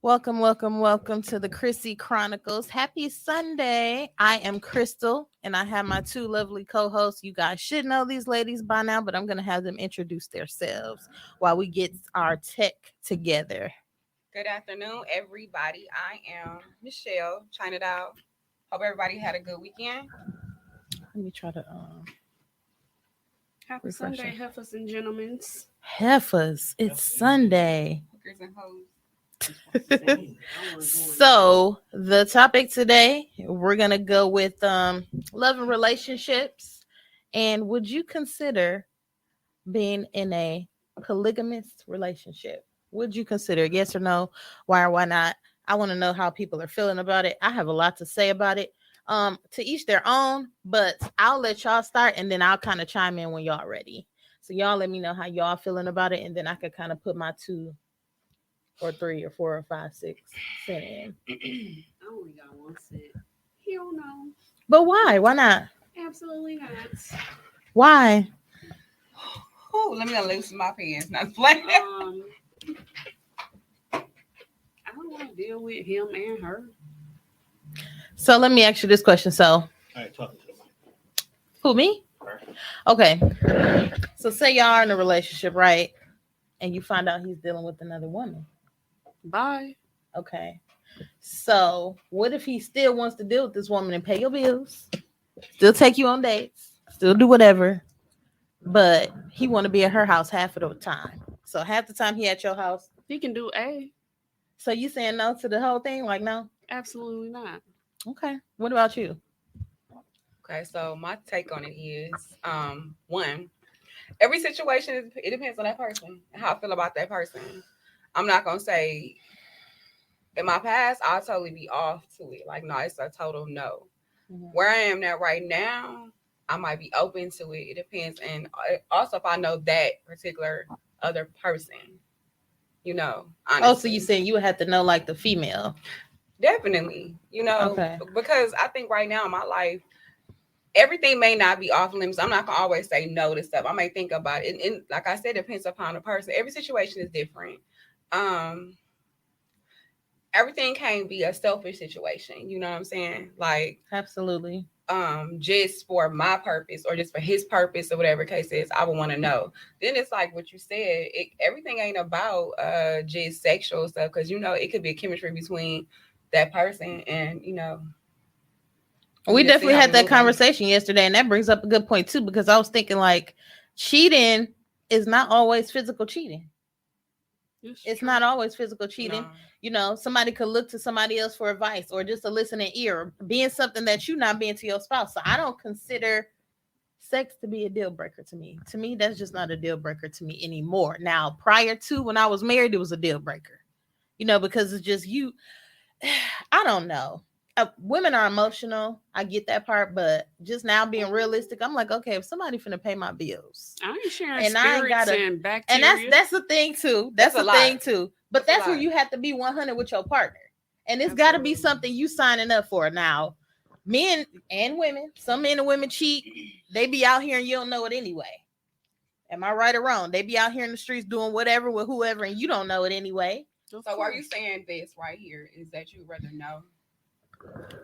Welcome, welcome, welcome to the Chrissy Chronicles. Happy Sunday. I am Crystal and I have my two lovely co-hosts. You guys should know these ladies by now, but I'm going to have them introduce themselves while we get our tech together. Good afternoon, everybody. I am Michelle, China Doll. Hope everybody had a good weekend. Let me try to Happy refresh Sunday, it. heifers and gentlemen. Heifers, it's Sunday. Hookers and hoes. So the topic today, we're going to go with love and relationships. And would you consider being in a polygamist relationship? Would you consider yes or no? Why or why not? I want to know how people are feeling about it. I have a lot to say about it. To each their own, but I'll let y'all start and then I'll kind of chime in when y'all ready. So y'all let me know how y'all feeling about it, and then I could kind of put my 2 or 3 or 4 or 5, 6 cent in. I only got one set. Hell no. But why? Why not? Absolutely not. Why? Oh, let me loosen my pants. Not playing. I don't want to deal with him and her. So let me ask you this question. So, All right, talking to the mic. who, me? Okay. So say y'all are in a relationship, right? And you find out he's dealing with another woman. Bye. Okay. So what if he still wants to deal with this woman and pay your bills, still take you on dates, still do whatever, but he want to be at her house half of the time? So half the time he at your house. He can do A. So you saying no to the whole thing? Like no? Absolutely not. Okay. What about you? Okay, so my take on it is, one, every situation it depends on that person and how I feel about that person. I'm not gonna say in my past I'll totally be off to it. Like no, it's a total no. Mhm. Where I am now right now, I might be open to it. It depends, and also if I know that particular other person, honestly. Oh, so you saying you would have to know like the female? Definitely, Okay. because I think right now in my life, everything may not be off limits. I'm not gonna always say no to stuff. I may think about it, and like I said, it depends upon the person. Every situation is different. Everything can't be a selfish situation. You know what I'm saying? Like, Absolutely. just for my purpose or just for his purpose or whatever case is, I would want to know. Then it's like what you said. Everything ain't about just sexual stuff, because it could be a chemistry between that person and We just see definitely how had we that moving. conversation yesterday, and that brings up a good point too, because I was thinking like cheating is not always physical cheating. It's not always physical cheating. No. Somebody could look to somebody else for advice or just a listening ear, or being something that you not being to your spouse. So I don't consider sex to be a deal breaker to me. To me, that's just not a deal breaker to me anymore. Now, prior to when I was married, it was a deal breaker. Because it's just you. I don't know. Women are emotional. I get that part, but just now being realistic, I'm like, okay, if somebody finna pay my bills, I ain't sharing and I ain't spirits gotta, and and bacteria. that's the thing too. That's That's a the thing lot. too. But That's a that's where lot. you have to be 100 with your partner, and it's got to be Absolutely. something you signing up for. Now, men and women, some men and women cheat. They be out here and you don't know it anyway. Am I right or wrong? They be out here in the streets doing whatever with whoever, and you don't know it anyway. Of So are you course. saying this right here is that you rather know?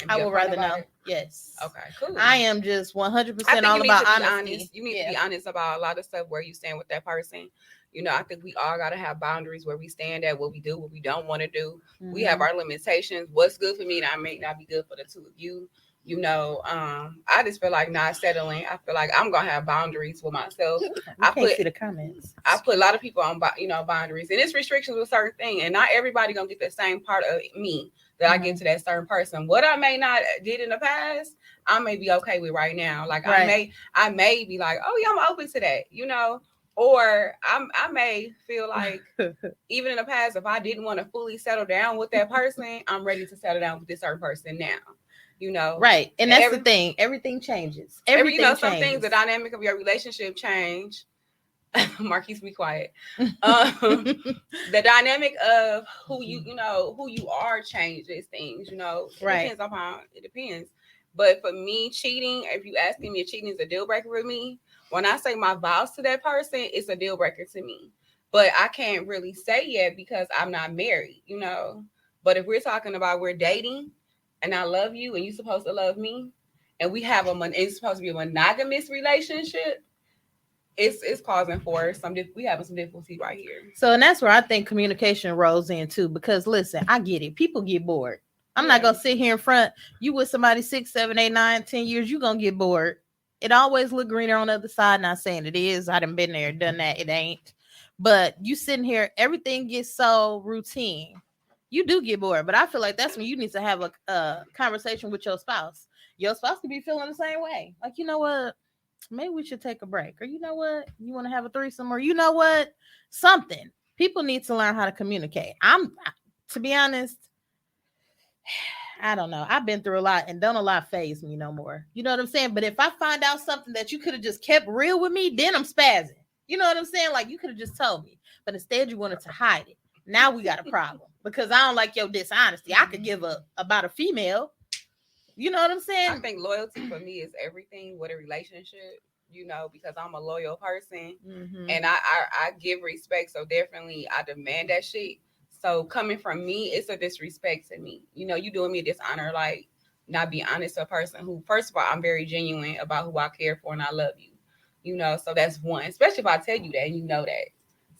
And I be would upfront rather about know. it? Yes. Okay, cool. I am just I 100% think all you need about to be honesty. honest. You need to be honest about a lot of stuff where you stand with that person. I think we all gotta have boundaries where we stand at, what we do, what we don't want to do. We have Mhm. our limitations. What's good for me that may not be good for the two of you. I just feel like not settling. I feel like I'm gonna have boundaries with myself. You I can't put see the comments. I put a lot of people on boundaries, and it's restrictions with certain thing, and not everybody gonna get the same part of me that I get to that certain person. What I may not did in the past, I may be okay with right now. Like Right. I may be like, oh yeah, I'm open to that. Or I may feel like even in the past, if I didn't want to fully settle down with that person, I'm ready to settle down with this certain person now. Right. And that's every, the thing. Everything changes. every Everything some things, changes. the dynamic of your relationship change. Marquise, be quiet. The dynamic of who you are changes things. It Right. depends upon it depends. But for me, cheating, if you asking me if cheating is a deal breaker with me, when I say my vows to that person, it's a deal breaker to me. But I can't really say yet because I'm not married. But if we're talking about we're dating and I love you and you're supposed to love me and we have it's supposed to be a monogamous relationship, it's causing for we having some difficulty right here. So, and that's where I think communication rolls in too, because listen, I get it. People get bored. I'm not gonna sit here in front. You with somebody 6, 7, 8, 9, 10 years, you gonna get bored. It always look greener on the other side. Not saying it is. I done been there, done that. It ain't. But you sitting here, everything gets so routine. You do get bored. But I feel like that's when you need to have a conversation with your spouse. Your spouse could be feeling the same way. Like, you know what? Maybe we should take a break. Or you know what? You want to have a threesome? Or you know what? Something. People need to learn how to communicate. To be honest, I don't know. I've been through a lot and don't a lot phase me no more. You know what I'm saying? But if I find out something that you could have just kept real with me, then I'm spazzing. You know what I'm saying? Like, you could have just told me. But instead you wanted to hide it. Now we got a problem because I don't like your dishonesty. I could give up about a female. You know what I'm saying? I think loyalty for me is everything with a relationship, you know, because I'm a loyal person and I give respect. So definitely I demand that shit. So coming from me, it's a disrespect to me. You know, you doing me a dishonor, like not being honest to a person who, first of all, I'm very genuine about who I care for and I love you. You know, so that's one, especially if I tell you that and you know that.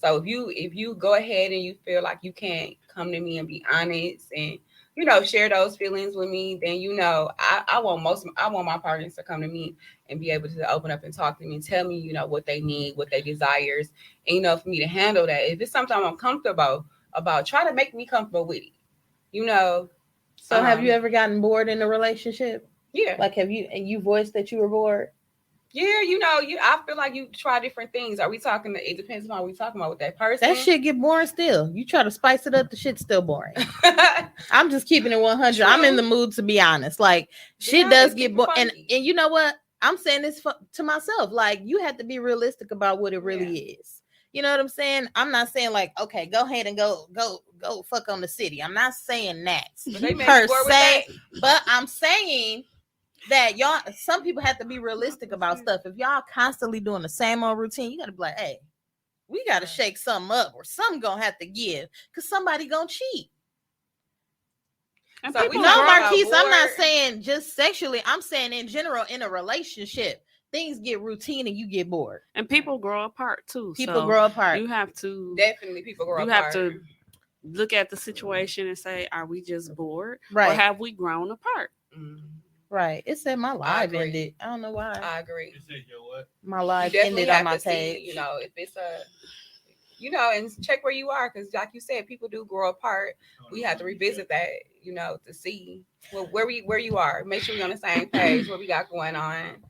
So if you go ahead and you feel like you can't come to me and be honest and, you know, share those feelings with me, then, you know, I want my partners to come to me and be able to open up and talk to me and tell me, you know, what they need, what they desires. And, you know, for me to handle that, if it's something I'm comfortable about, try to make me comfortable with it, you know. So have you ever gotten bored in a relationship? Yeah. Like, you voiced that you were bored? Yeah, you know, I feel like you try different things. Are we talking? It depends on what we talking about with that person. That shit get boring still. You try to spice it up, the shit's still boring. I'm just keeping it 100. True. I'm in the mood to be honest. Like, shit does get boring. And you know what? I'm saying this to myself. Like, you have to be realistic about what it really is. You know what I'm saying? I'm not saying like, okay, go ahead and go fuck on the city. I'm not saying that per se, but I'm saying that y'all, some people have to be realistic about stuff. If y'all constantly doing the same old routine, you gotta be like, hey, we gotta shake something up, or something gonna have to give, because somebody gonna cheat. And so no, Marquise, I'm not saying just sexually. I'm saying in general, in a relationship, things get routine and you get bored. And people grow apart too. People grow apart. You have to definitely people grow apart. You have to look at the situation and say, are we just bored, right, or have we grown apart? Right. It said my live ended. I don't know why. I agree. It said your what? My live ended on my page. See, you know, if it's you know, and check where you are, because like you said, people do grow apart. We have to revisit that, you know, to see where you are. Make sure we're on the same page, what we got going on.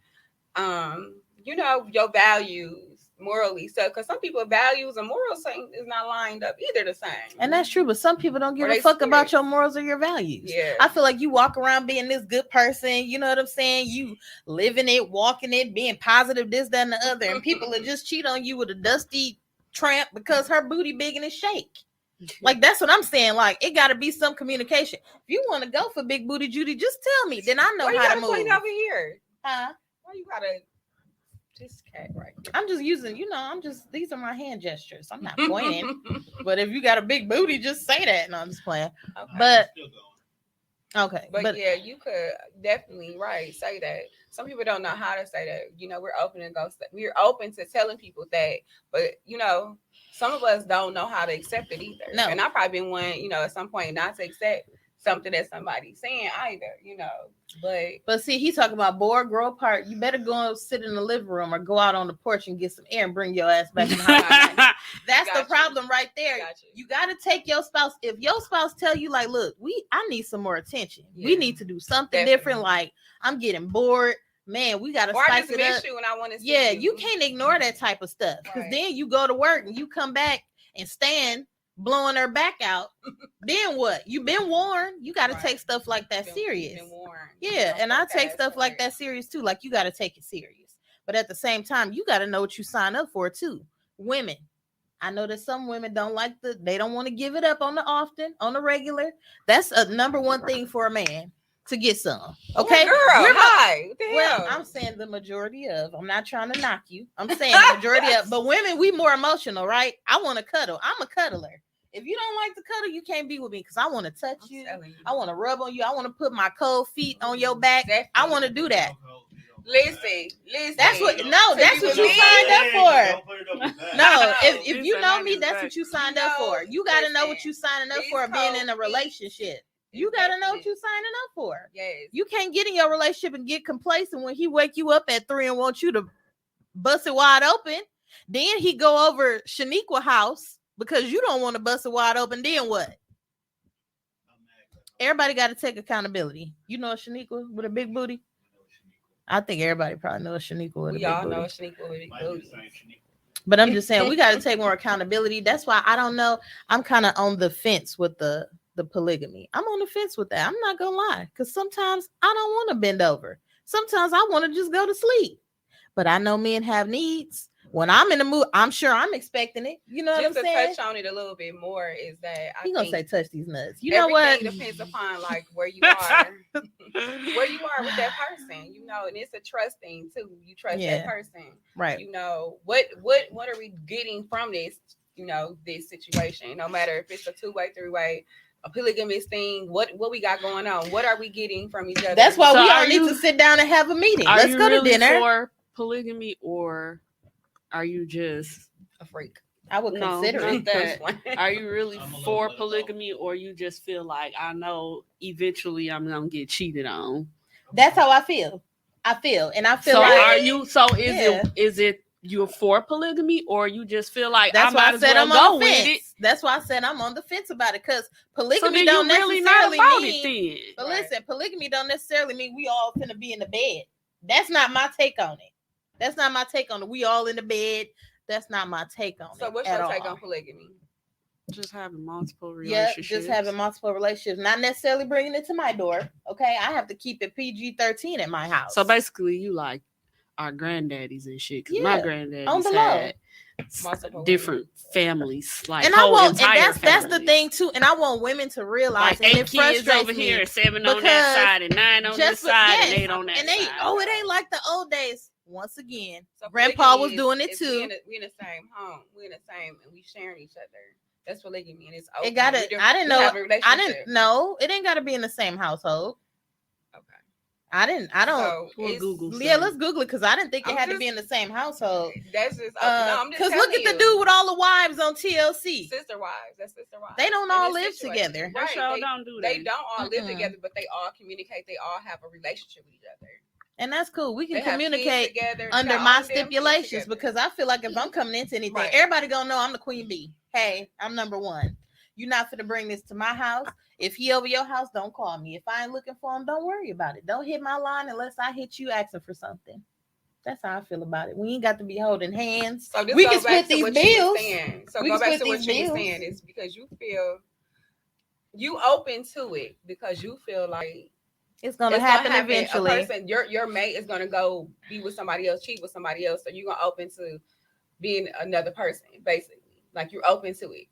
You know, your values morally. So, because some people's values and morals is not lined up either the same. And that's true, but some people don't give a fuck about your morals or your values. Yeah. I feel like you walk around being this good person, you know what I'm saying? You living it, walking it, being positive, this, that, and the other. And people will just cheat on you with a dusty tramp because her booty big and it shake. Like, that's what I'm saying. Like, it got to be some communication. If you want to go for big booty Judy, just tell me. Then I know how to move. Point over here? Huh? Why you gotta this cat right here? I'm just using, you know, these are my hand gestures. I'm not pointing. But if you got a big booty, just say that. No, I'm just playing. Okay. But yeah, you could definitely say that. Some people don't know how to say that. You know, we're open to telling people that, but you know, some of us don't know how to accept it either. No. And I've probably been one, you know, at some point not to accept something that somebody's saying either, you know. But see, he's talking about bored, grow apart. You better go and sit in the living room or go out on the porch and get some air and bring your ass back in the house. That's the problem right there. You got to take your spouse. If your spouse tell you like, look, I need some more attention. Yeah. We need to do something different. Like, I'm getting bored. Man, we got to spice it up. You and I want to see you can't ignore that type of stuff. Because then you go to work and you come back and stand blowing her back out. Then what? You've been warned. You got to take stuff like that serious. Yeah, and I take stuff like that serious too. Like, you got to take it serious. But at the same time, you got to know what you sign up for too. Women, I know that some women they don't want to give it up on the regular. That's a number one thing for a man, to get some. Okay, girl, hi. Well, I'm saying the majority of. I'm not trying to knock you. I'm saying the majority of. But women, we more emotional, right? I want to cuddle. I'm a cuddler. If you don't like to cuddle, you can't be with me because I want to touch I'm you. telling you. I want to rub on you. I want to put my cold feet on your back. I want to do that. Listen. That's what. To No, that's be what with you me? signed up for. Don't put it up your back. No, if He you said know not me, his that's back. what you signed You up know, for. You got to know what listen, you signing up these for being in a cold feet. relationship. You got to know what Exactly. you signing up for. Yes. You can't get in your relationship and get complacent when he wake you up at 3 and want you to bust it wide open. Then he go over Shaniqua house because you don't want to bust it wide open. Then what? Everybody got to take accountability. You know Shaniqua with a big booty? I think everybody probably knows Shaniqua with a We big all booty. know Shaniqua with big booty. But I'm just saying we got to take more accountability. That's why I don't know. I'm kind of on the fence with the polygamy. I'm on the fence with that. I'm not gonna lie, because sometimes I don't want to bend over. Sometimes I want to just go to sleep. But I know men have needs. When I'm in the mood, I'm sure I'm expecting it. You know what I'm Just to saying? touch on it a little bit more is that I He gonna think say touch these nuts. You know what? everything depends upon like where you are with that person, you know, and it's a trust thing too. You trust Yeah. that person, Right. you know. What are we getting from this, you know, this situation? No matter if it's a 2-way, 3-way, a polygamous thing, what we got going on? What are we getting from each other? That's why So we are all need you- to sit down and have a meeting. Are Let's you go really to dinner. for polygamy, or are you just a freak. I would No, consider not it. that. Are you really I'm a little for bit of polygamy, or you just feel like I know eventually I'm gonna get cheated on? That's how I feel. And I feel So like are you? So is Yeah. it you're for polygamy, or you just feel like that's I why might I as said well I'm go on the with fence. it? That's why I said I'm on the fence about it, because So polygamy then don't you really not necessarily about mean. it then. But Right. listen, polygamy don't necessarily mean we all finna be in the bed. That's not my take on it. That's not my take on it. We all in the bed. That's not my take on it. So what's at your take all. on polygamy? Just having multiple Yeah, relationships. just having multiple relationships, not necessarily bringing it to my door. Okay, I have to keep it PG-13 at my house. So basically, you like our granddaddies and shit. Because my Yeah, granddaddies on the had Multiple different families, like and I whole want, and entire that's the families. thing too. And I want women to realize, Like and 8 it kids frustrates over me. here, 7 on because that side, and 9 on this just side, yes, and 8 on that and side. it ain't like the old days. Once again, So Grandpa was polygamy doing it is too. we in the same home. We in the same, and we sharing each other. That's polygamy, and it's It open. gotta. I didn't know. Have a I relationship. didn't know. It ain't gotta be in the same household. Okay. I don't. So We'll it's, Google Yeah, some. let's Google it, because I didn't think it I'm had to just- be in the same household. That's just no. I'm just Because telling look at you. the dude with all the wives on TLC. Sister wives. That's sister wives. They don't In all this live situation. together. They Right. sure don't do that. They don't all live Mm-mm. together, but they all communicate. They all have a relationship with each other. And that's cool. We can They have kids communicate together. They under got my all them damn kids stipulations, together. because I feel like if I'm coming into anything, Right. everybody gonna know I'm the queen bee. Hey, I'm number one. You're not finna bring this to my house. If he over your house, don't call me. If I ain't looking for him, don't worry about it. Don't hit my line unless I hit you asking for something. That's how I feel about it. We ain't got to be holding hands. So this We goes can back split to these what you were bills. saying. So We go can back split to what these you were bills. saying is because you feel you open to it because you feel like It's gonna happen A eventually. person, your mate is gonna go be with somebody else, cheat with somebody else. So you're gonna open to being another person, basically. Like you're open to it.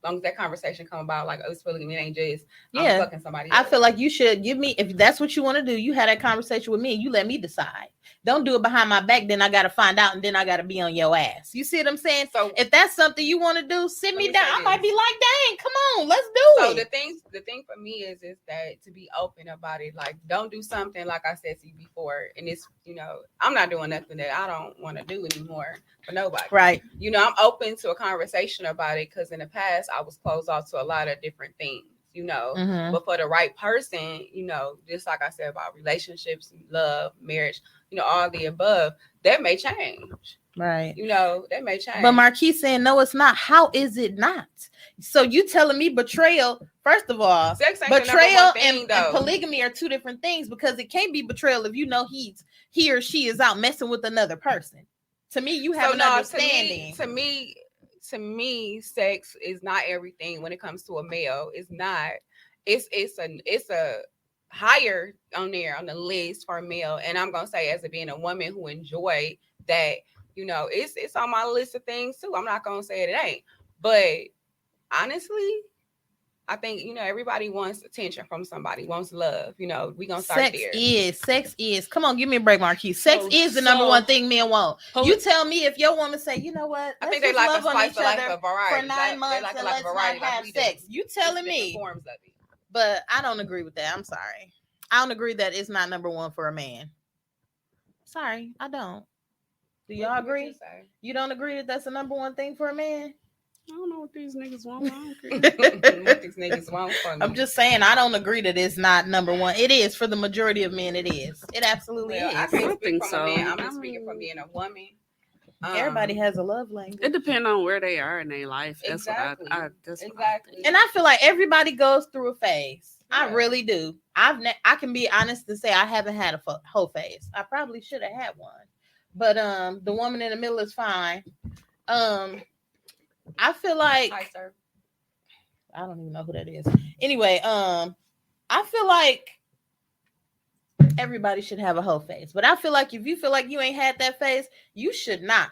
As long as that conversation come about, like, oh, it's polygamy, it ain't just I'm Yeah. fucking somebody else. I feel like you should give me, if that's what you want to do, you had that conversation with me and you let me decide. Don't do it behind my back, then I gotta find out and then I gotta be on your ass. You see what I'm saying? So If that's something you want to do, sit Let me me down. say I might this. be like, dang, come on, let's do So it. the thing for me is that to be open about it. Like, don't do something like I said to you before, and it's, you know, I'm not doing nothing that I don't want to do anymore for nobody. Right. You know, I'm open to a conversation about it because in the past I was closed off to a lot of different things, you know. Mhm. But for the right person, you know, just like I said about relationships, love, marriage, you know, all the above, that may change. Right. You know, that may change. But Marquise saying, no, it's not. How is it not? So you telling me betrayal, first of all, Sex ain't the number betrayal one thing, and though. polygamy are two different things, because it can't be betrayal if you know he or she is out messing with another person. To me, you have an understanding. To me, sex is not everything when it comes to a male. It's not. It's a higher on there on the list for a male. And I'm gonna say, as a being a woman who enjoy that, you know, it's on my list of things too. I'm not gonna say it ain't. But honestly, I think, everybody wants attention from somebody, wants love. We gonna start Sex is. Come on, give me a break, Marquise. Sex is the number one thing men want. You tell me if your woman say, you know what? I think they like a spice of life, a variety. For 9 months like and let's not have sex. You telling me? Forms of it. But I don't agree with that. I'm sorry. I don't agree that it's not number one for a man. Sorry, I don't. Do y'all agree? You don't agree that that's the number one thing for a man? I don't know what these niggas want. I don't agree. What these niggas want from me. I'm just saying, I don't agree that it's not number one. It is for the majority of men. It is. It absolutely is. I can't speak from a man. I'm just speaking from being a woman. Everybody has a love language. It depends on where they are in their life. That's exactly. Exactly. And I feel like everybody goes through a phase. Yeah. I really do. I can be honest and say I haven't had a whole phase. I probably should have had one, but the woman in the middle is fine. I feel like hi, sir. I don't even know who that is. Anyway, I feel like everybody should have a whole phase, but I feel like if you feel like you ain't had that phase, you should not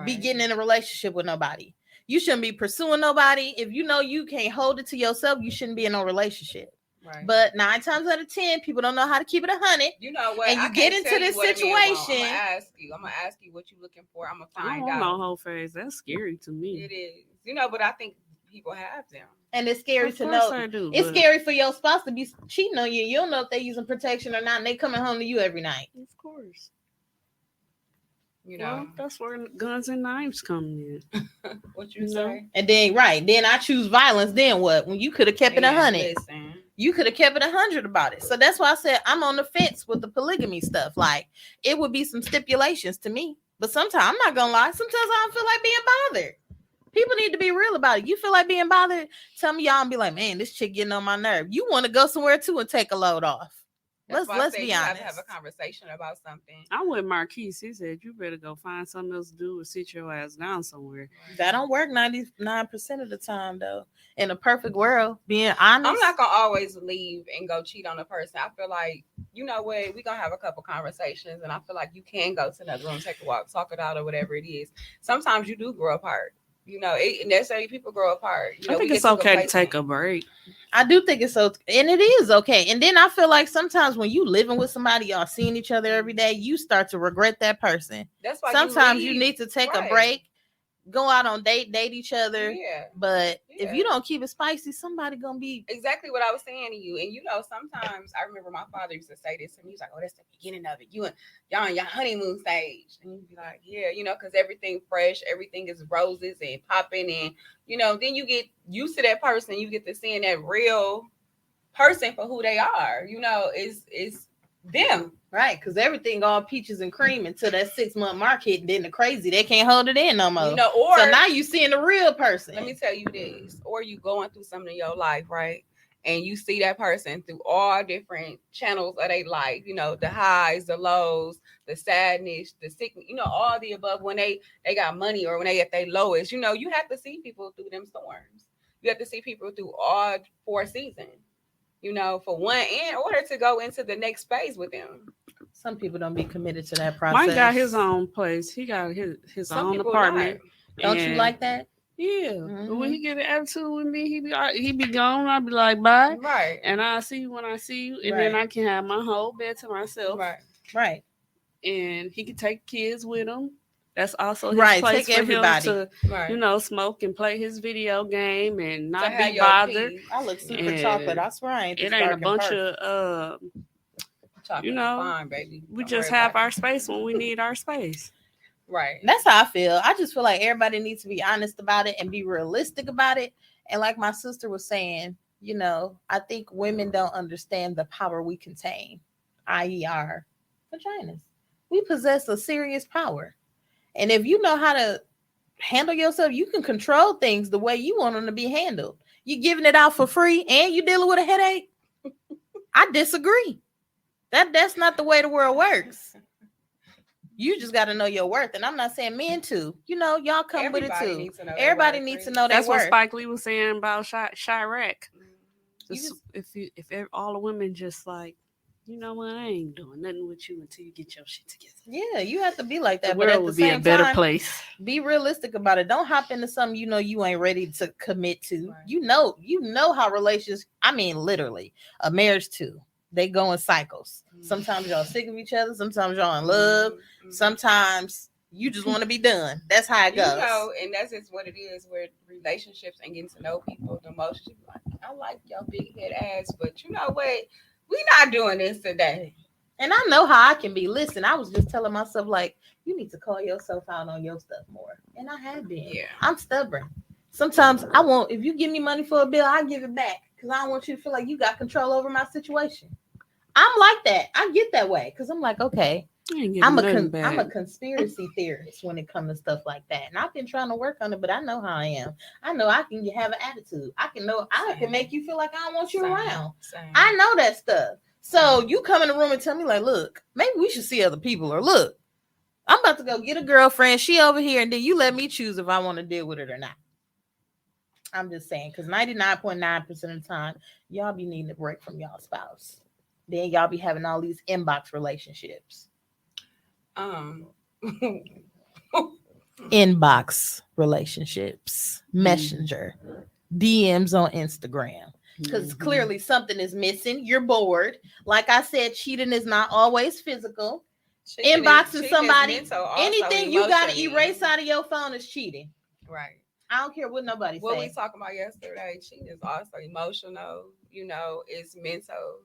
be getting in a relationship with nobody. You shouldn't be pursuing nobody. If you know you can't hold it to yourself, you shouldn't be in no relationship. Right. But 9 times out of 10, people don't know how to keep it 100. You know what? And you get into this situation. I'm gonna ask you what you're looking for. I'm gonna find out. No whole phase. That's scary to me. It is. But I think people have them. And it's scary to know. It's scary for your spouse to be cheating on you. You don't know if they're using protection or not, and they coming home to you every night. Of course. Well, that's where guns and knives come in. What you say? And then I choose violence. Then what? When you could have kept it 100. You could have kept it 100 about it. So that's why I said I'm on the fence with the polygamy stuff. Like, it would be some stipulations to me. But sometimes, I'm not going to lie, sometimes I don't feel like being bothered. People need to be real about it. You feel like being bothered? Tell me y'all and be like, man, this chick getting on my nerve. You want to go somewhere too and take a load off. Let's be honest. Have a conversation about something. I'm with Marquise. He said you better go find something else to do or sit your ass down somewhere. That don't work 99% of the time though. In a perfect world, being honest. I'm not gonna always leave and go cheat on a person. I feel like, you know what, we're gonna have a couple conversations, and I feel like you can go to another room, take a walk, talk it out, or whatever it is. Sometimes you do grow apart. Necessarily people grow apart. I think it's okay to take a break. I do think it's so, and it is okay. And then I feel like sometimes when you living with somebody, y'all seeing each other every day, you start to regret that person. That's why sometimes you need to take a break, go out on date each other. Yeah. But if you don't keep it spicy, somebody gonna be exactly what I was saying to you. And sometimes I remember my father used to say this to me. He was like, "Oh, that's the beginning of it. Y'all on your honeymoon stage." And you'd be like, "Yeah, because everything fresh, everything is roses and popping, and then you get used to that person. You get to seeing that real person for who they are. It's them." Right, because everything all peaches and cream until that 6-month mark hit, and then the crazy, they can't hold it in no more. Or so now you seeing the real person. Let me tell you this, or you going through something in your life, right? And you see that person through all different channels of their life, the highs, the lows, the sadness, the sickness, all the above. When they got money or when they at their lowest, you have to see people through them storms. You have to see people through all 4 seasons. For one, in order to go into the next phase with them. Some people don't be committed to that process. Mike got his own place. He got his own apartment. Don't you like that? Yeah. Mm-hmm. But when he get an attitude with me, he be gone. I'll be like, bye. Right. And I'll see you when I see you. And then I can have my whole bed to myself. Right. And he can take kids with him. That's also his place for everybody. Him to, smoke and play his video game and not be bothered. I look super chocolate. I swear I ain't. It ain't a bunch of, fine, baby. We just have our space when we need our space. Right. That's how I feel. I just feel like everybody needs to be honest about it and be realistic about it. And like my sister was saying, I think women don't understand the power we contain, i.e. our vaginas. We possess a serious power. And if you know how to handle yourself, you can control things the way you want them to be handled. You giving it out for free and you dealing with a headache? I disagree. That's not the way the world works. You just got to know your worth. And I'm not saying men too. Y'all come with it too. Everybody needs to know their worth. That's what Spike Lee was saying about Chirac. If all the women just like you know what, I ain't doing nothing with you until you get your shit together. Yeah, you have to be like that. The world would be a better place. Be realistic about it. Don't hop into something you know you ain't ready to commit to. Right. You know how relationships, I mean literally, a marriage too. They go in cycles. Sometimes y'all sick of each other, sometimes y'all in love, sometimes you just want to be done. That's how it goes. You know, and that's just what it is with relationships and getting to know people the most. Like, I like your big head ass, but you know what? We not doing this today. And I know how I can be. Listen, I was just telling myself, like, you need to call yourself out on your stuff more. And I have been. Yeah. I'm stubborn. Sometimes I won't, if you give me money for a bill, I give it back. Because I don't want you to feel like you got control over my situation. I'm like that. I get that way. Because I'm like, okay, I'm a conspiracy theorist when it comes to stuff like that. And I've been trying to work on it, but I know how I am. I know I can have an attitude. I can make you feel like I don't want you around. I know that stuff. So you come in the room and tell me like, look, maybe we should see other people, or look, I'm about to go get a girlfriend. She over here, and then you let me choose if I want to deal with it or not. I'm just saying, because 99.9% of the time, y'all be needing a break from y'all spouse. Then y'all be having all these inbox relationships. Inbox relationships, messenger, DMs on Instagram. Because clearly something is missing. You're bored. Like I said, cheating is not always physical. Inboxing somebody, anything you got to erase out of your phone is cheating. Right. I don't care what nobody What say. we talking about yesterday, cheating is also emotional. You know, it's mental.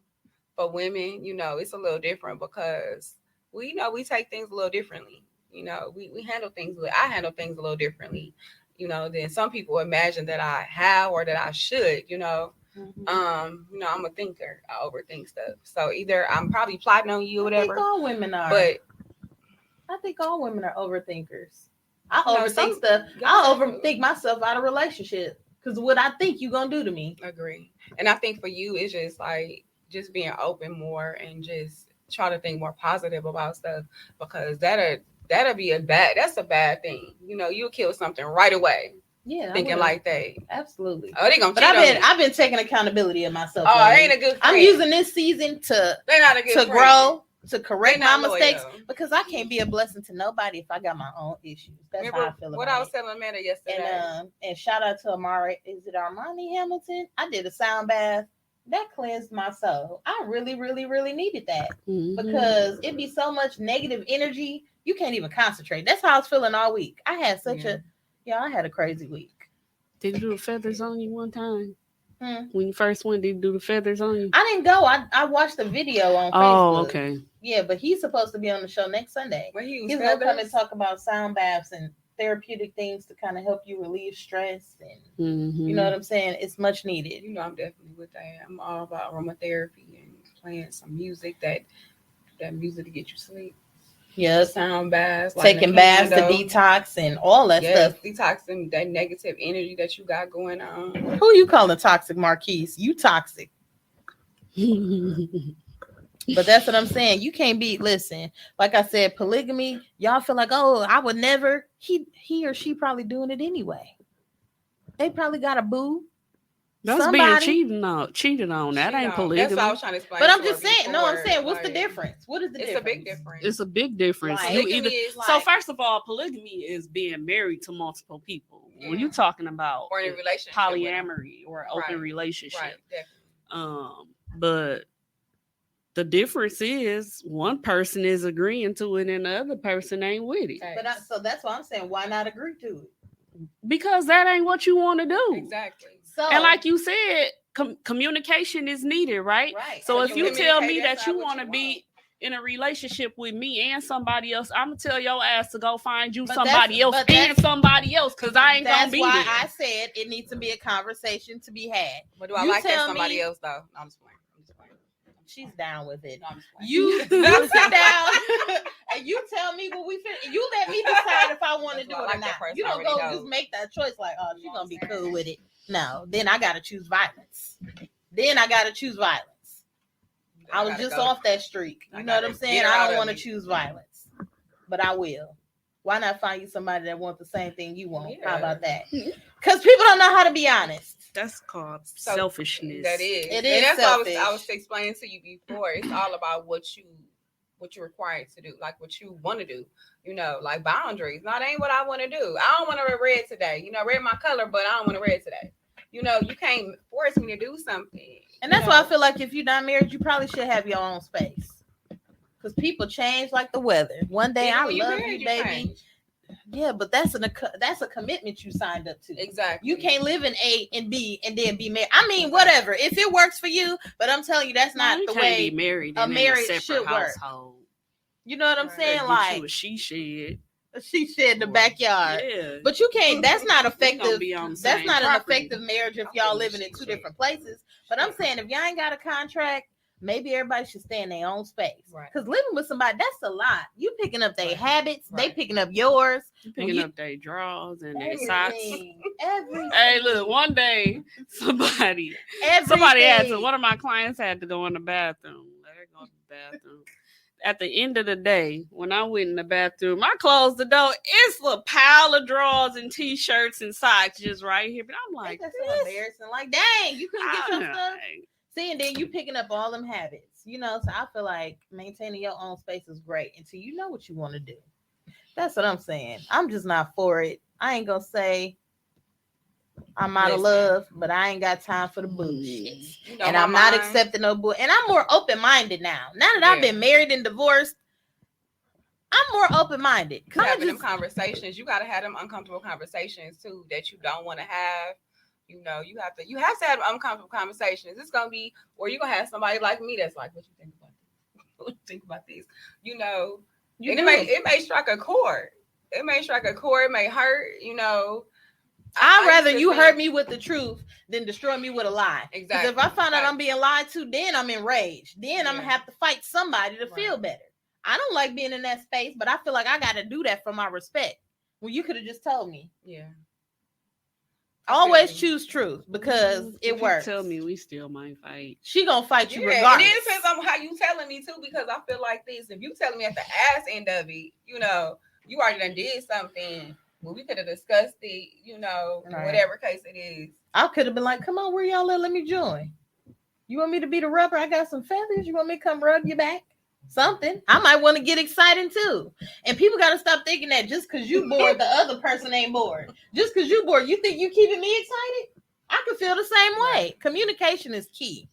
For women, you know, it's a little different because we know we take things a little differently. You know, we handle things. I handle things a little differently. You know, than some people imagine that I have or that I should. You know. You know, I'm a thinker. I overthink stuff. So either I'm probably plotting on you or whatever. I think all women are. But I think all women are overthinkers. I overthink stuff. I overthink myself out of relationship. Because what I think you gonna do to me. Agree. And I think for you, it's just like just being open more and just try to think more positive about stuff, because that'll be that's a bad thing. You know, you'll kill something right away. Yeah, thinking like that. Absolutely. Oh, they gonna. But I've been taking accountability of myself. Oh, I ain't a good friend. I'm using this season to grow, to correct my mistakes, because I can't be a blessing to nobody if I got my own issues. That's how I feel about it. What I was telling Amanda yesterday. And shout out to Armani Hamilton? I did a sound bath. That cleansed my soul. I really, really, really needed that, because it'd be so much negative energy. You can't even concentrate. That's how I was feeling all week. I had I had a crazy week. Did you do the feathers on you one time? When you first went, did you do the feathers on you? I didn't go. I watched the video on Facebook. Oh, okay. Yeah, but he's supposed to be on the show next Sunday. He's going to come and talk about sound baths and therapeutic things to kind of help you relieve stress. And you know what I'm saying? It's much needed. You know, I'm definitely with that. I'm all about aromatherapy and playing some music, that music to get you sleep. Yeah, sound baths, taking baths to detox and all that stuff. Detoxing that negative energy that you got going on. Who you calling toxic, Marquise? You toxic. But that's what I'm saying. You can't be. Listen, like I said, polygamy. Y'all feel like, oh, I would never. He or she probably doing it anyway. They probably got a boo. That's being cheated on. That ain't polygamy. That's what I was trying to explain. But I'm just saying. No, I'm saying, what's the difference? What is the difference? It's a big difference. It's a big difference. So first of all, polygamy is being married to multiple people. When you're talking about or in a relationship, polyamory or open relationship, right? Definitely. But the difference is one person is agreeing to it and the other person ain't with it. But so that's why I'm saying, why not agree to it? Because that ain't what you want to do. Exactly. So, and like you said, communication is needed, right? Right. So if you tell me that you want to be in a relationship with me and somebody else, I'm gonna tell your ass to go find you somebody else and somebody else, because I ain't gonna be there. That's why I said it needs to be a conversation to be had. But do I like that somebody else though? No, I'm just playing. She's down with it. No, you sit down and you tell me what we fit. You let me decide if I want to do it or not. You don't go just make that choice like, oh, she's gonna be cool with it. No, then I gotta choose violence. I was just off that streak. You know what I'm saying? I don't want to choose violence, but I will. Why not find you somebody that wants the same thing you want? Yeah. How about that? Because people don't know how to be honest. That's called So, selfishness. That is. It And is that's selfish. what I was explaining to you before. It's all about what you're required to do, like what you want to do. Like boundaries. No, that ain't what I want to do. I don't want to wear red today. Red my color, but I don't want to wear it today. You can't force me to do something. And that's why I feel like if you're not married, you probably should have your own space. Because people change like the weather. One day I love you, baby. Change. Yeah, but that's a commitment you signed up to. Exactly. You can't live in A and B and then be married. I mean, whatever. If it works for you, but I'm telling you, that's not the way be married a marriage separate should work. household. You know what I'm saying? Get Like you a she shed. She shed in the backyard. Yeah. But you can't. That's not effective. That's not an property. effective marriage if y'all living in two different places. But I'm saying if y'all ain't got a contract, maybe everybody should stay in their own space. Right. Because living with somebody, that's a lot. You picking up their habits, Right. they picking up yours. You picking up their drawers and their socks. Everything. Hey, look, one day somebody Everything. had to, one of my clients had to go in the bathroom. Let her go to the bathroom. At the end of the day, when I went in the bathroom, I closed the door. It's a pile of drawers and t-shirts and socks just right here. But I'm like, that's so embarrassing. Like, dang, you couldn't get your stuff. See, and then you picking up all them habits, So I feel like maintaining your own space is great until you know what you want to do. That's what I'm saying. I'm just not for it. I ain't gonna say I'm out of love, but I ain't got time for the bullshit. And I'm not accepting no bull. And I'm more open-minded now. Now that I've been married and divorced, I'm more open-minded. Having them conversations, you gotta have them uncomfortable conversations too that you don't want to have. You have to have uncomfortable conversations. It's gonna be, or you're gonna have somebody like me that's like, what you think about this? What you think about this? It may strike a chord. It may hurt. I'd rather you hurt me with the truth than destroy me with a lie. Exactly. Because if I find out I'm being lied to, then I'm enraged. Then I'm gonna have to fight somebody to feel better. I don't like being in that space, but I feel like I gotta do that for my respect. Well, you could have just told me. Yeah. Always choose truth because it works. Tell me we still might fight. She gonna fight you regardless. And it depends on how you telling me too, because I feel like this. If you telling me at the ass end of it, you already done did something. Well, we could have discussed it, whatever case it is. I could have been like, come on, where y'all at? Let me join. You want me to be the rubber? I got some feathers. You want me to come rub your back? Something. I might want to get excited too. And people got to stop thinking that just because you bored, the other person ain't bored. Just because you bored, you think you keeping me excited? I could feel the same way. Communication is key.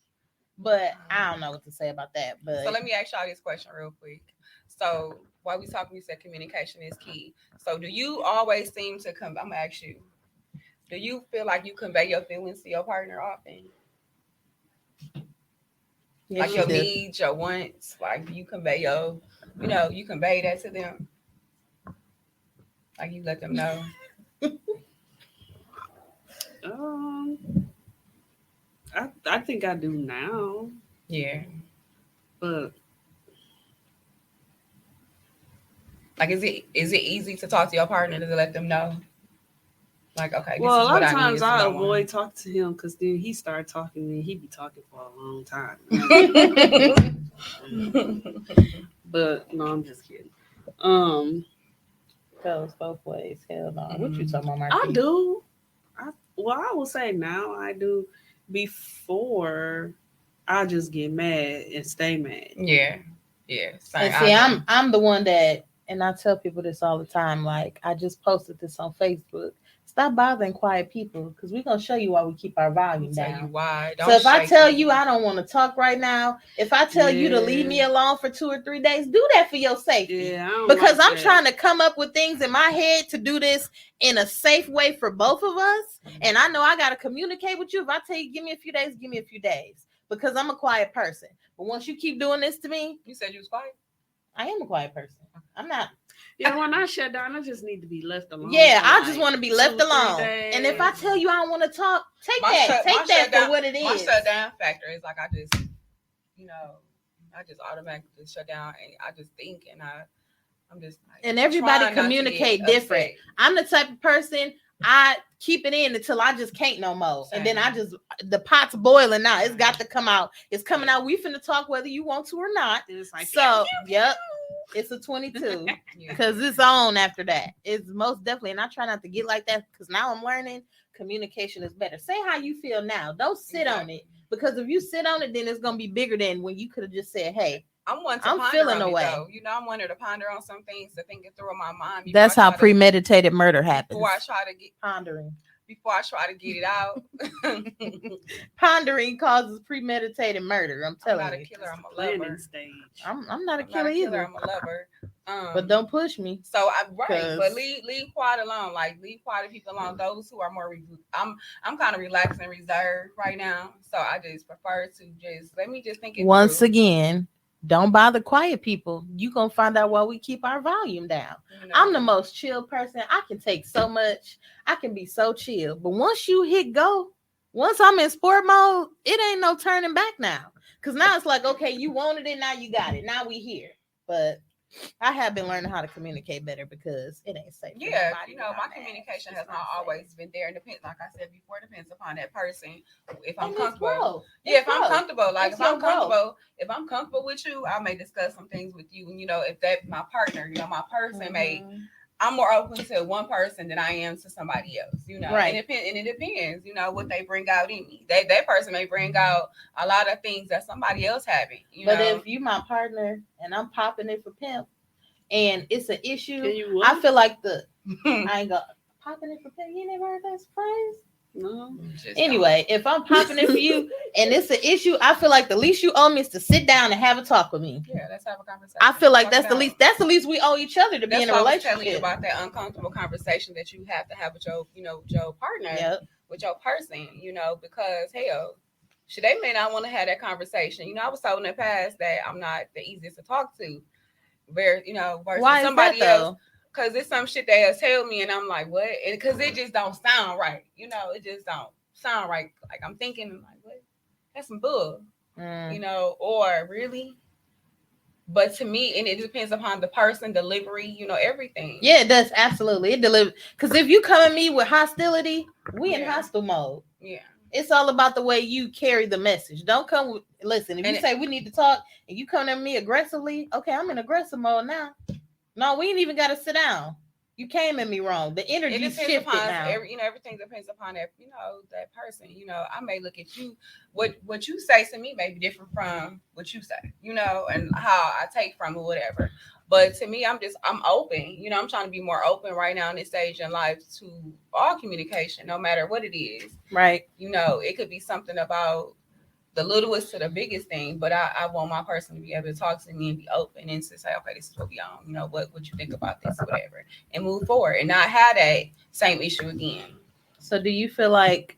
But I don't know what to say about that. But so let me ask y'all this question real quick. So while we talking, we said communication is key. So do you always seem to I'm gonna ask you, do you feel like you convey your feelings to your partner often? yes, like your needs, your wants, like you convey you convey that to them. Like you let them know. I think I do now. Yeah. But like, is it easy to talk to your partner to let them know? Like, okay. Well, a lot of times I avoid talking to him because then he started talking to me. He be talking for a long time. But no, I'm just kidding. Goes both ways. Hell no. What you talking about, I do. I will say now I do. Before, I just get mad and stay mad. Yeah. Yeah. And see, I'm the one that, and I tell people this all the time. Like, I just posted this on Facebook. Stop bothering quiet people because we're going to show you why we keep our volume down. Tell you why. So if I tell you I don't want to talk right now, if I tell you to leave me alone for 2 or 3 days, do that for your safety. Yeah, because I'm trying to come up with things in my head to do this in a safe way for both of us. And I know I got to communicate with you. If I tell you, give me a few days, give me a few days. Because I'm a quiet person. But once you keep doing this to me. You said you was quiet? I am a quiet person. I'm not. Yeah, when I shut down, I just need to be left alone. Yeah, I just want to be left alone. And if I tell you I don't want to talk, take that for what it is. My shutdown factor is like I just, I just automatically shut down and I just think and I'm just like, and everybody communicate different. I'm the type of person I keep it in until I just can't no more. Same. And then the pot's boiling now. It's got to come out. It's coming out. We finna talk whether you want to or not. It's like, yep. It's a 22 because it's on after that. It's most definitely, and I try not to get like that because now I'm learning communication is better. Say how you feel now. Don't sit on it, because if you sit on it, then it's gonna be bigger than when you could have just said, "Hey, I'm one to I'm ponder feeling on it, away." though. You know, I'm one to ponder on some things, to think it through in my mind. That's how premeditated murder happens. Before I try to get Pondering. Before I try to get it out. Pondering causes premeditated murder. I'm I'm telling not a you. killer. I'm a Planning lover. stage. I'm not a I'm killer not a killer. either. I'm a lover. But don't push me. So but 'Cause- leave quiet alone. Like, leave quiet people alone. Those who are more I'm kind of relaxed and reserved right now. So I just prefer to just let me just think it Once through. again, don't bother quiet people. You gonna find out why we keep our volume down. You know? I'm the most chill person. I can take so much. I can be so chill. But once you hit go, once I'm in sport mode, it ain't no turning back now. Cause now it's like, okay, you wanted it, now you got it. Now we here. But I have been learning how to communicate better, because it ain't safe. Yeah, you know, my communication has not always been there. It depends, like I said before, it depends upon that person. If I'm comfortable. Yeah, if I'm comfortable, like if I'm comfortable with you, I may discuss some things with you. And you know, if that my partner, you know, my person I'm more open to one person than I am to somebody else, you know. Right. And it depends, you know, what they bring out in me. That person may bring out a lot of things that somebody else haven't. But if you my partner and I'm popping it for pimp and it's an issue, I I feel like I ain't got popping it for pimp. You never heard that phrase? No. Anyway, if I'm popping it for you and it's an issue, I feel like the least you owe me is to sit down and have a talk with me. Yeah, let's have a conversation. I feel like that's the least we owe each other to be in a relationship. I was telling you about that uncomfortable conversation that you have to have with your, you know, your partner, with your person, you know, because hell, they may not want to have that conversation. You know, I was told in the past that I'm not the easiest to talk to. Versus why somebody is that, else. Because it's some shit they'll tell me and I'm like, what? And because it just don't sound right. You know, it just don't sound right. Like I'm thinking, like, what? That's some bull. You know, or really? But to me, and it depends upon the person, delivery, you know, everything. Yeah, it does. Absolutely. It delivers. Because if you come at me with hostility, we in hostile mode. Yeah. It's all about the way you carry the message. Don't come with, listen, if you say we need to talk and you come at me aggressively, okay, I'm in aggressive mode now. No, we ain't even got to sit down. You came at me wrong. The energy shifted now. Everything depends upon that, you know, that person. You know, I may look at you, what you say to me may be different from what you say, you know, and how I take from it, whatever. But to me, I'm open. You know, I'm trying to be more open right now in this stage in life to all communication, no matter what it is. Right. You know, it could be something about the littlest to the biggest thing, but I want my person to be able to talk to me and be open and to say, okay, this is what we on. You know, what you think about this, whatever, and move forward and not have that same issue again. So do you feel like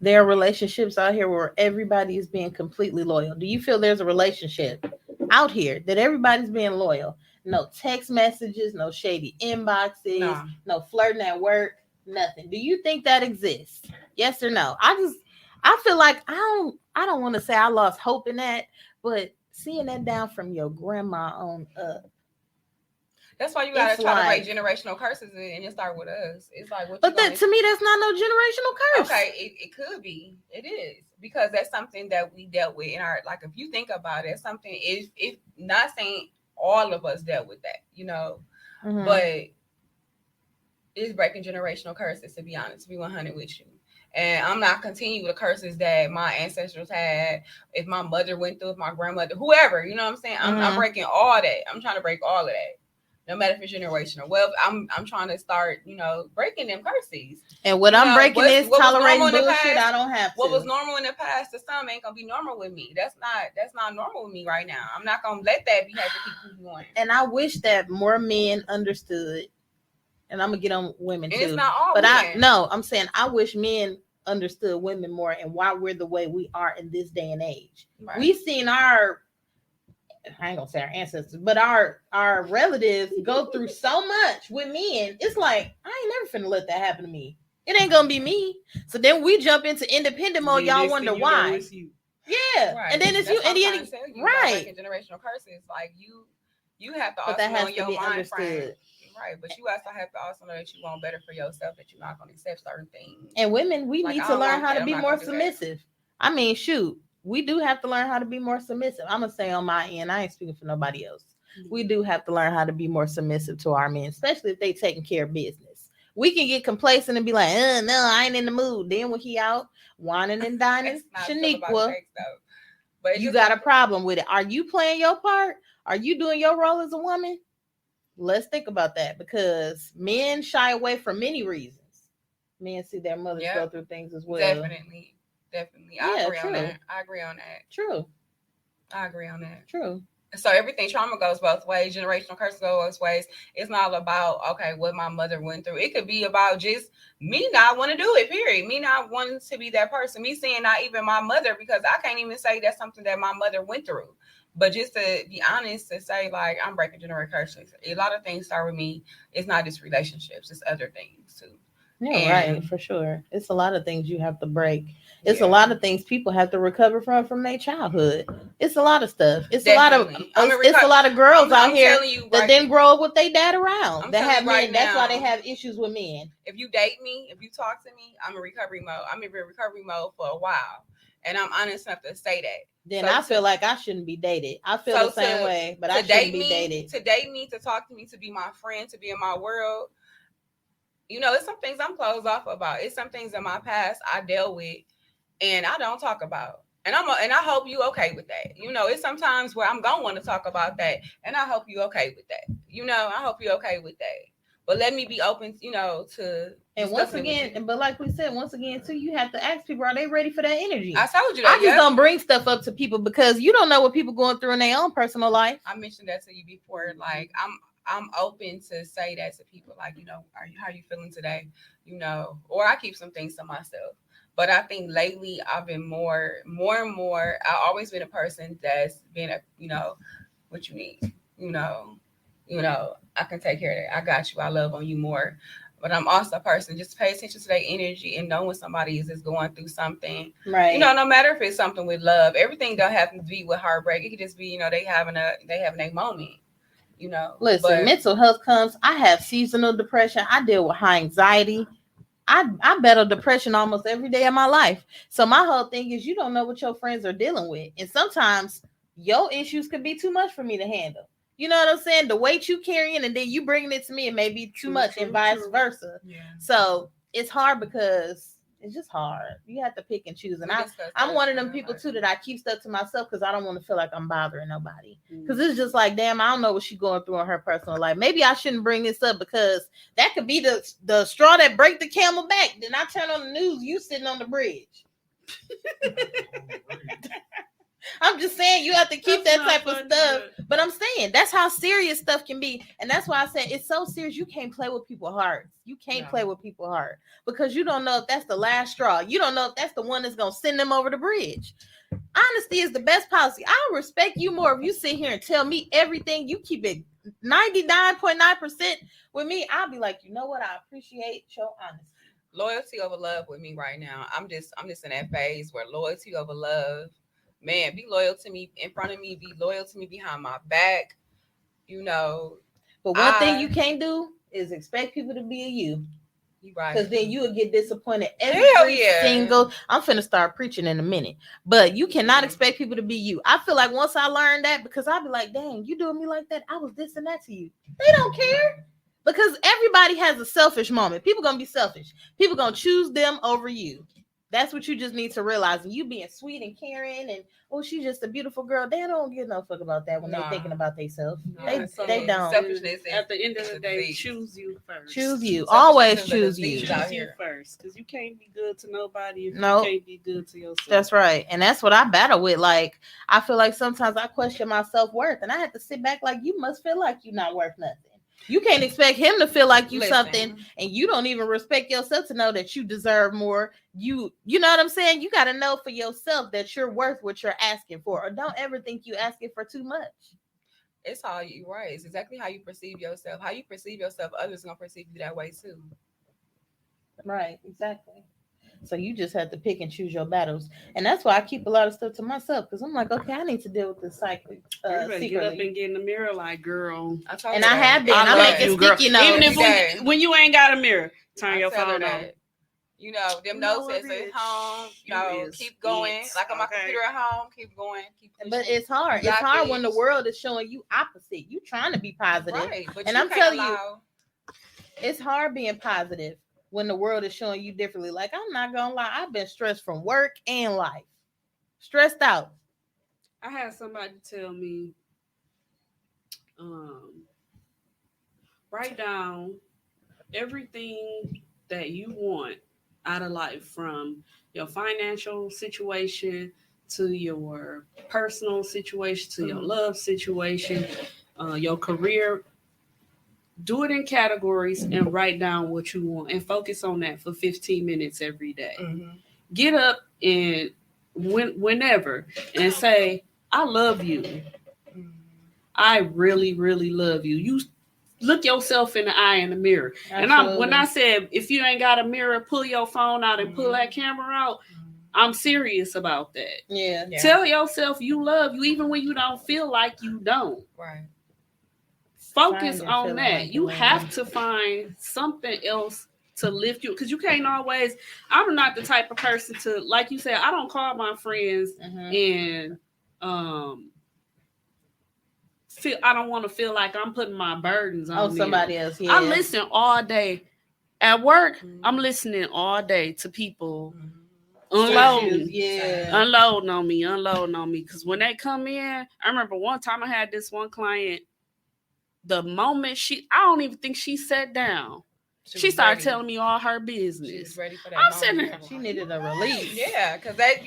there are relationships out here where everybody is being completely loyal? Do you feel there's a relationship out here that everybody's being loyal? No text messages, no shady inboxes, no flirting at work, nothing. Do you think that exists? Yes or no? I feel like I don't want to say I lost hope in that, but seeing that down from your grandma on up. That's why you gotta try to break generational curses and it start with us. It's like, but that to me, that's not no generational curse. Okay, it could be. It is, because that's something that we dealt with in our, like, if you think about it, something if not saying all of us dealt with that, you know, but it's breaking generational curses, to be honest, to be 100 with you. And I'm not continuing the curses that my ancestors had. If my mother went through, if my grandmother, whoever, you know what I'm saying? I'm breaking all that. I'm trying to break all of that. No matter if it's generational. Well, I'm trying to start, you know, breaking them curses. And what I'm breaking is tolerating bullshit. I don't have to. What was normal in the past to some ain't gonna be normal with me. That's not normal with me right now. I'm not gonna let that be have to keep going. And I wish that more men understood. And I'm gonna get on women too. It's not all but men. I'm saying I wish men understood women more and why we're the way we are in this day and age. Right. We've seen I ain't gonna say our ancestors, but our relatives go through so much with men. It's like, I ain't never finna let that happen to me. It ain't gonna be me. So then we jump into independent mode. Y'all wonder why. Yeah. Right. And then it's you. Right. Generational curses. Like you have to also that has know your mind understood. Frame. Right, but you also have to also know that you want better for yourself, that you're not going to accept certain things. And women, we need to learn how to be more submissive. I mean, shoot, we do have to learn how to be more submissive. I'm going to say on my end, I ain't speaking for nobody else. We do have to learn how to be more submissive to our men, especially if they taking care of business. We can get complacent and be like, no, I ain't in the mood. Then when he out whining and dining, That's not feel about Shaniqua, sex, though. But you got a problem with it. Are you playing your part? Are you doing your role as a woman? Let's think about that, because men shy away for many reasons. Men see their mothers go through things as well. Definitely. I Yeah, agree on true. that. I agree on that. True. So everything, trauma goes both ways. Generational curses go both ways. It's not about, okay, what my mother went through. It could be about just me not want to do it, period. Me not wanting to be that person. Me saying not even my mother, because I can't even say that's something that my mother went through. But just to be honest, to say, like, I'm breaking generational curses. A lot of things start with me. It's not just relationships. It's other things, too. Yeah, right, for sure. It's a lot of things you have to break. It's a lot of things people have to recover from their childhood. It's a lot of stuff. It's Definitely. a lot of girls out here that didn't grow up with their dad around. That have men. That's why they have issues with men. If you date me, if you talk to me, I'm in recovery mode. I'm in recovery mode for a while, and I'm honest enough to say that. Then I feel like I shouldn't be dated. I feel the same way, but I shouldn't be dated. To date me, to talk to me, to be my friend, to be in my world. You know, it's some things I'm closed off about. It's some things in my past I dealt with, and I don't talk about. And I hope you okay with that. You know, it's sometimes where I'm gonna want to talk about that, and I hope you okay with that. You know, I hope you okay with that. But let me be open, you know, to. And once again, but like we said, once again, too, you have to ask people, are they ready for that energy? I told you that. I just don't bring stuff up to people because you don't know what people going through in their own personal life. I mentioned that to you before. Like, I'm open to say that to people. Like, you know, how are you feeling today? You know, or I keep some things to myself. But I think lately I've been more and more. I've always been a person that's been you know, what you need. You know, I can take care of that. I got you. I love on you more. But I'm also a person, just pay attention to their energy and know when somebody is going through something. Right. You know, no matter if it's something with love, everything don't have to be with heartbreak. It could just be, you know, they having a moment. You know. Listen, mental health comes. I have seasonal depression. I deal with high anxiety. I battle depression almost every day of my life. So my whole thing is, you don't know what your friends are dealing with. And sometimes your issues could be too much for me to handle. You know what I'm saying? The weight you carrying and then you bringing it to me, it may be too much and vice versa. Yeah. So it's hard because it's just hard. You have to pick and choose. And I'm one of them people too that I keep stuff to myself because I don't want to feel like I'm bothering nobody. Because it's just like, damn, I don't know what she's going through in her personal life. Maybe I shouldn't bring this up because that could be the straw that break the camel back. Then I turn on the news, you sitting on the bridge. I'm just saying you have to keep that type of stuff. But I'm saying that's how serious stuff can be. And that's why I said it's so serious. You can't play with people's hearts. You can't play with people's heart because you don't know if that's the last straw. You don't know if that's the one that's going to send them over the bridge. Honesty is the best policy. I'll respect you more if you sit here and tell me everything. You keep it 99.9% with me. I'll be like, you know what? I appreciate your honesty. Loyalty over love with me right now. I'm just in that phase where loyalty over love. Man, be loyal to me in front of me. Be loyal to me behind my back. You know. But one thing you can't do is expect people to be you. You right. Because then you will get disappointed every single. I'm finna start preaching in a minute. But you cannot expect people to be you. I feel like once I learned that, because I'll be like, dang, you doing me like that? I was this and that to you. They don't care. Because everybody has a selfish moment. People gonna be selfish. People gonna choose them over you. That's what you just need to realize. And you being sweet and caring and, oh, she's just a beautiful girl. They don't give no fuck about that when they're thinking about themselves. They don't. Selfishness. At the end of the day, choose you first. Choose you. Always choose you. Choose you first. Because you can't be good to nobody if you can't be good to yourself. That's right. And that's what I battle with. Like, I feel like sometimes I question my self-worth. And I have to sit back like, you must feel like you're not worth nothing. You can't expect him to feel like you something, and you don't even respect yourself to know that you deserve more. You know what I'm saying? You got to know for yourself that you're worth what you're asking for, or don't ever think you asking for too much. It's how you right. It's exactly how you perceive yourself. How you perceive yourself, others gonna perceive you that way too. Right, exactly. So you just have to pick and choose your battles. And that's why I keep a lot of stuff to myself. Because I'm like, okay, I need to deal with this cycle. Secretly. Get up and get in the mirror like, girl. And I have been. I'm making sticky notes. Even if when you ain't got a mirror, turn your phone on. You know, them notes at home. You know, keep going. Like on my computer at home, keep going. But it's hard. It's hard when the world is showing you opposite. You trying to be positive. Right. And I'm telling you. it's hard being positive when the world is showing you differently. Like, I'm not gonna lie, I've been stressed from work and life. Stressed out. I had somebody tell me, write down everything that you want out of life, from your financial situation to your personal situation to your love situation, your career. Do it in categories and write down what you want and focus on that for 15 minutes every day. Mm-hmm. Get up and whenever and say, I love you. Mm-hmm. I really, really love you. You look yourself in the eye in the mirror. Absolutely. And when I said, if you ain't got a mirror, pull your phone out and pull that camera out, I'm serious about that. Yeah. Tell yourself you love you even when you don't feel like you don't. Right. Focus Finding on feeling that. like You you have love. to find something else to lift you, because you can't always. I'm not the type of person to, like you said, I don't call my friends and feel, I don't want to feel like I'm putting my burdens on somebody them. else. Yeah. I listen all day at work. I'm listening all day to people unloading, unloading on me. Because when they come in, I remember one time I had this one client. The moment I don't even think she sat down. She started telling me all her business. She was ready for that. I'm sitting there. She needed a release. Yeah, because that,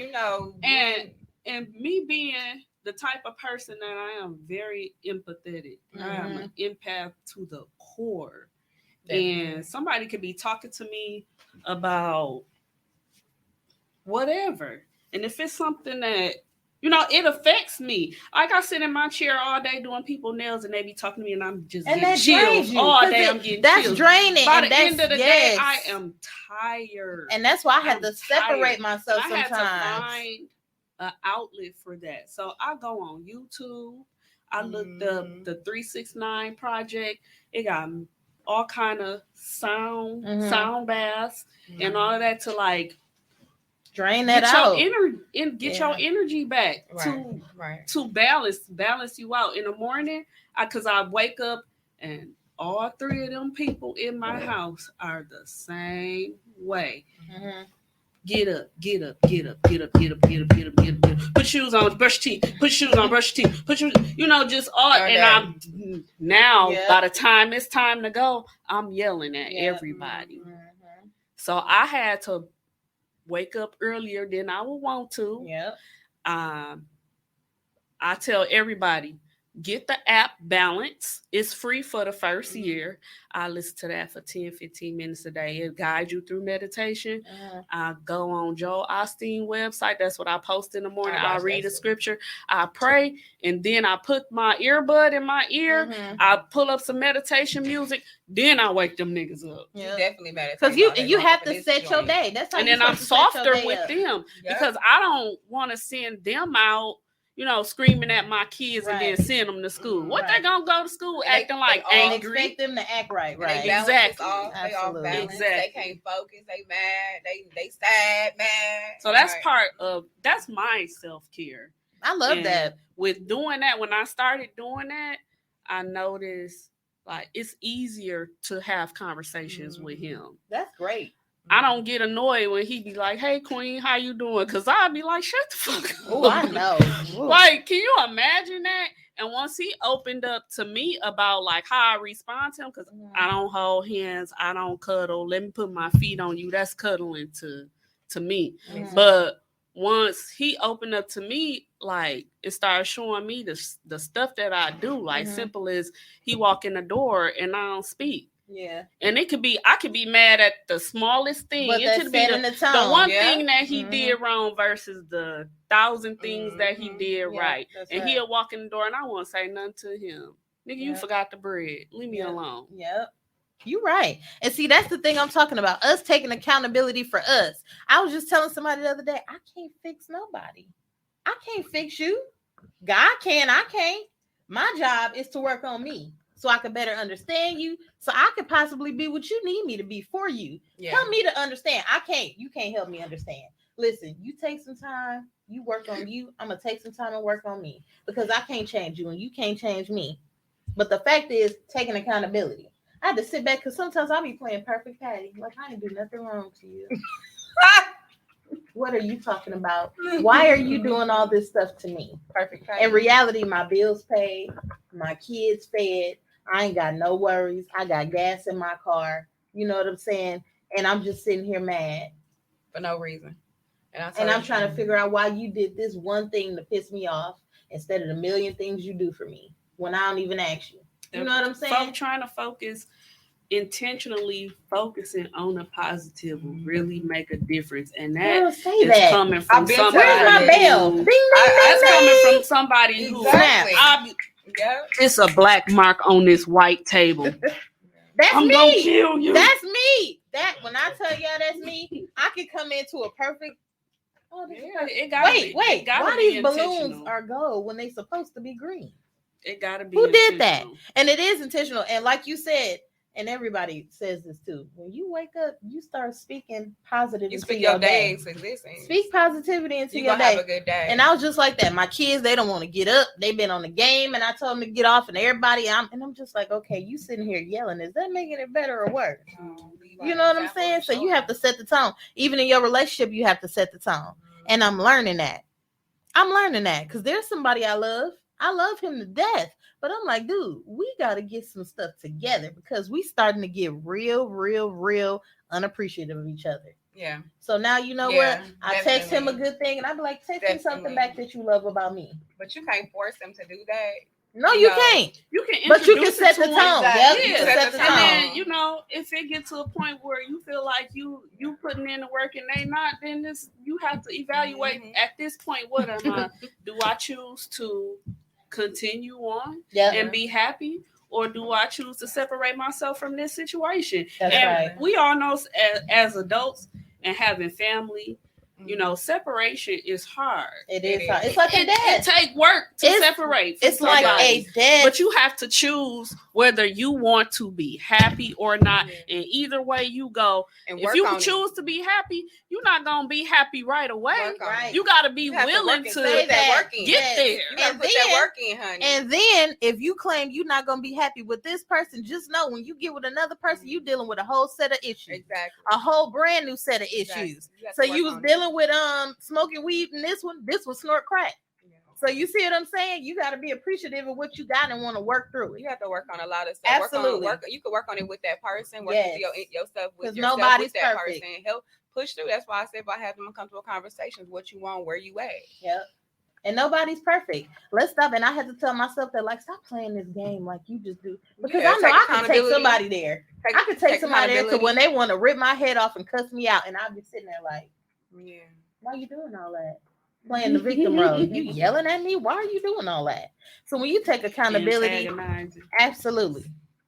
and me being the type of person that I am, very empathetic. I am an empath to the core. And somebody could be talking to me about whatever. And if it's something that, it affects me. Like, I sit in my chair all day doing people nails and they be talking to me and I'm just getting chills all day. I'm getting that's chills. draining. By the end of the day, I am tired. And that's why I had to separate myself sometimes. I had to find an outlet for that. So I go on YouTube. I looked up the 369 Project. It got all kind of sound baths and all of that to like drain that out. Get your energy back to balance you out in the morning. Because I wake up and all three of them people in my house are the same way. Get up. Put shoes on, brush teeth. Put shoes on, brush teeth. Put shoes, just all. And I'm now, by the time it's time to go, I'm yelling at everybody. So I had to wake up earlier than I would want to. I tell everybody, get the app Balance. It's free for the first year. I listen to that for 10, 15 minutes a day. It guides you through meditation. I go on Joel Osteen website. That's what I post in the morning. I read a scripture. I pray. And then I put my earbud in my ear. I pull up some meditation music. Then I wake them niggas up. You definitely meditate. Because you have to set your day. That's how. And then I'm softer with them because I don't want to send them out, screaming at my kids and then send them to school. What they gonna go to school acting like angry? Expect them to act right. Exactly. They all balance. They can't focus. They mad. They sad, mad. So that's that's my self-care. I love that. With doing that, when I started doing that, I noticed like it's easier to have conversations with him. That's great. I don't get annoyed when he be like, "Hey, Queen, how you doing?" Because I'll be like, "Shut the fuck up." Oh, I know. Like, can you imagine that? And once he opened up to me about like how I respond to him, because I don't hold hands, I don't cuddle. Let me put my feet on you. That's cuddling to me. But once he opened up to me, like it started showing me the stuff that I do. Like simple as he walk in the door and I don't speak. Yeah. And I could be mad at the smallest thing. But it could be the one thing that he did wrong versus the 1,000 things that he did right. And he'll walk in the door and I won't say nothing to him. Nigga, you forgot the bread. Leave me alone. Yep. You're right. And see, that's the thing I'm talking about. Us taking accountability for us. I was just telling somebody the other day, I can't fix nobody. I can't fix you. God can, I can't. My job is to work on me so I can better understand you, so I could possibly be what you need me to be for you. Help me to understand. You can't help me understand. Listen, you take some time, you work on you. I'm going to take some time and work on me because I can't change you and you can't change me. But the fact is, taking accountability. I had to sit back because sometimes I'll be playing perfect Patty. Like, I ain't do nothing wrong to you. What are you talking about? Why are you doing all this stuff to me? Perfect. In reality, my bills paid, my kids fed. I ain't got no worries. I got gas in my car. You know what I'm saying? And I'm just sitting here mad. For no reason. And I'm trying to figure out why you did this one thing to piss me off instead of the million things you do for me when I don't even ask you. You know what I'm saying? Trying to focus, intentionally focusing on the positive will really make a difference. And that Girl, say is that. coming from somebody. Where's my bell? Ding, ding, It's ding, coming ding. from somebody who Exactly. it's a black mark on this white table. That's I'm me. gonna kill you. That's me. That when I tell y'all that's me, I could come into a perfect. Oh, It gotta wait. Why these balloons are gold when they supposed to be green? It gotta be. Who did that? And it is intentional. And like you said, and everybody says this too. When you wake up, you start speaking positive. You into speak your day into existence. Speak positivity into you your gonna day. Have a good day. And I was just like that. My kids, they don't want to get up. They've been on the game, and I told them to get off. And everybody, I'm just like, okay, you sitting here yelling. Is that making it better or worse? You know what I'm saying? So you have to set the tone. Even in your relationship, you have to set the tone. And I'm learning that. Because there's somebody I love. I love him to death. But I'm like, dude, we got to get some stuff together because we starting to get real unappreciative of each other. Yeah. So now you know what? I text him a good thing and I be like, text me something back that you love about me. But you can't force him to do that. No, you can't. You can, but you can set the tone. Yep, you can set the tone. And then if it gets to a point where you feel like you putting in the work and they not, then you have to evaluate at this point. What am I? Do I choose to continue on and be happy, or do I choose to separate myself from this situation? That's right. We all know as adults and having family, separation is hard. It is hard. It's like a dad. It take work to separate. It's like a dad. But you have to choose whether you want to be happy or not. Yeah. And either way you go, and if you choose to be happy, you're not going to be happy right away. Right. You got to be willing to get there. You got to put that work in, honey. And then if you claim you're not going to be happy with this person, just know when you get with another person, you're dealing with a whole set of issues. Exactly. A whole brand new set of issues. So you was dealing with smoking weed, and this was snort crack. So you see what I'm saying? You got to be appreciative of what you got and want to work through it. You have to work on a lot of stuff. Absolutely. You can work on it with that person. Work your stuff with yourself nobody's with that perfect. person. Help push through. That's why I said about having uncomfortable conversations. What you want, where you at. Yep. And nobody's perfect. Let's stop. And I had to tell myself that, like, stop playing this game like you just do. Because I know I can take somebody there. I can take somebody there to when they want to rip my head off and cuss me out. And I'll be sitting there like, why are you doing all that? Playing the victim role. You yelling at me? Why are you doing all that? So when you take accountability, absolutely.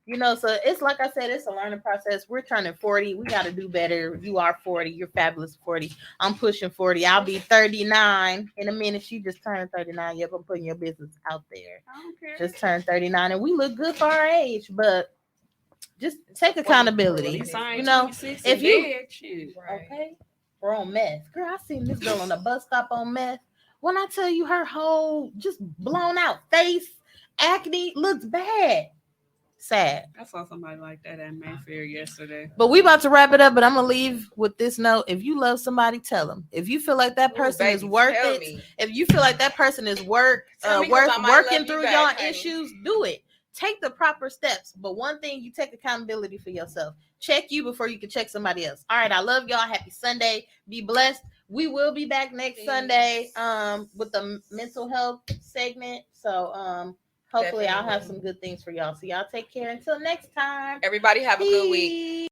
So it's like I said, it's a learning process. We're turning 40. We got to do better. You are 40. You're fabulous 40. I'm pushing 40. I'll be 39 in a minute. She just turned 39. Yep, I'm putting your business out there. Just turned 39. And we look good for our age, but just take accountability. If you... Okay. We're on meth. Girl, I seen this girl on the bus stop on meth. When I tell you her whole just blown out face, acne, looks bad. Sad. I saw somebody like that at Mayfair yesterday. But we about to wrap it up, but I'm going to leave with this note. If you love somebody, tell them. If you feel like that person is worth it, if you feel like that person is worth working through your issues, do it. Take the proper steps. But one thing, you take accountability for yourself. Check you before you can check somebody else. All right. I love y'all. Happy Sunday. Be blessed. We will be back next Sunday with the mental health segment. So hopefully I'll have some good things for y'all. So y'all take care until next time. Everybody have a good week.